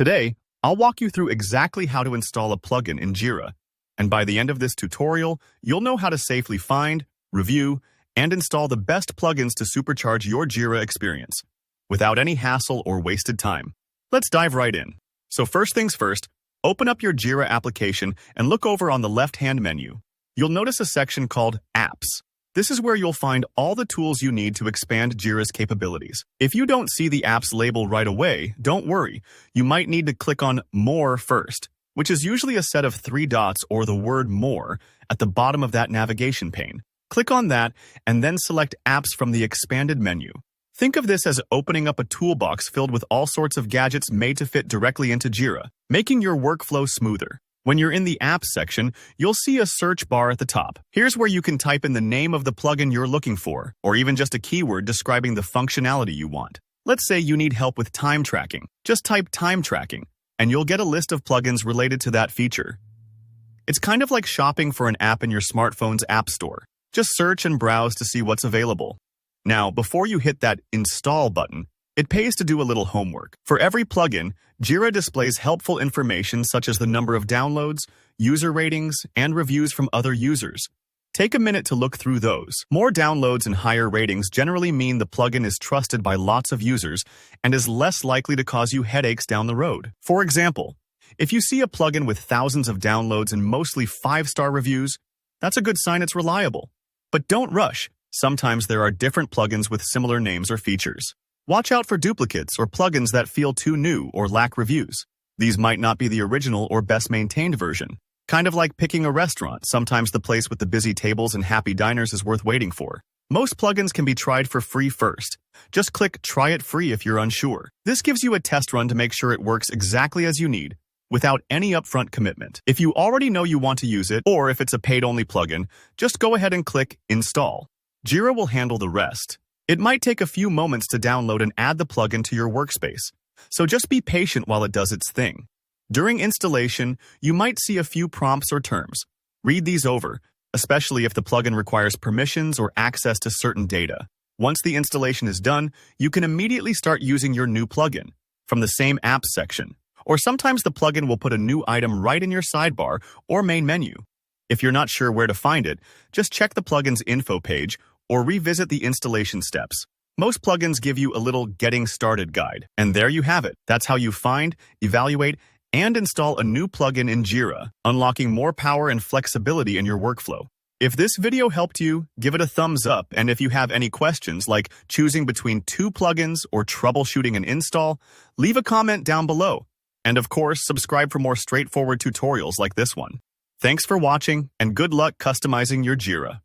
Today, I'll walk you through exactly how to install a plugin in Jira, and by the end of this tutorial, you'll know how to safely find, review, and install the best plugins to supercharge your Jira experience, without any hassle or wasted time. Let's dive right in. So first things first, open up your Jira application and look over on the left-hand menu. You'll notice a section called Apps. This is where you'll find all the tools you need to expand Jira's capabilities. If you don't see the apps label right away, don't worry. You might need to click on More first, which is usually a set of 3 dots or the word More at the bottom of that navigation pane. Click on that and then select Apps from the expanded menu. Think of this as opening up a toolbox filled with all sorts of gadgets made to fit directly into Jira, making your workflow smoother. When you're in the Apps section, you'll see a search bar at the top. Here's where you can type in the name of the plugin you're looking for, or even just a keyword describing the functionality you want. Let's say you need help with time tracking. Just type time tracking, and you'll get a list of plugins related to that feature. It's kind of like shopping for an app in your smartphone's app store. Just search and browse to see what's available. Now, before you hit that Install button, it pays to do a little homework. For every plugin, Jira displays helpful information such as the number of downloads, user ratings, and reviews from other users. Take a minute to look through those. More downloads and higher ratings generally mean the plugin is trusted by lots of users and is less likely to cause you headaches down the road. For example, if you see a plugin with thousands of downloads and mostly 5-star reviews, that's a good sign it's reliable. But don't rush. Sometimes there are different plugins with similar names or features. Watch out for duplicates or plugins that feel too new or lack reviews. These might not be the original or best maintained version. Kind of like picking a restaurant, sometimes the place with the busy tables and happy diners is worth waiting for. Most plugins can be tried for free first. Just click Try It Free if you're unsure. This gives you a test run to make sure it works exactly as you need, without any upfront commitment. If you already know you want to use it, or if it's a paid-only plugin, just go ahead and click Install. Jira will handle the rest. It might take a few moments to download and add the plugin to your workspace, so just be patient while it does its thing. During installation, you might see a few prompts or terms. Read these over, especially if the plugin requires permissions or access to certain data. Once the installation is done, you can immediately start using your new plugin from the same Apps section, or sometimes the plugin will put a new item right in your sidebar or main menu. If you're not sure where to find it, just check the plugin's info page or revisit the installation steps. Most plugins give you a little getting started guide. And there you have it. That's how you find, evaluate, and install a new plugin in Jira, unlocking more power and flexibility in your workflow. If this video helped you, give it a thumbs up. And if you have any questions like choosing between 2 plugins or troubleshooting an install, leave a comment down below. And of course, subscribe for more straightforward tutorials like this one. Thanks for watching, and good luck customizing your Jira.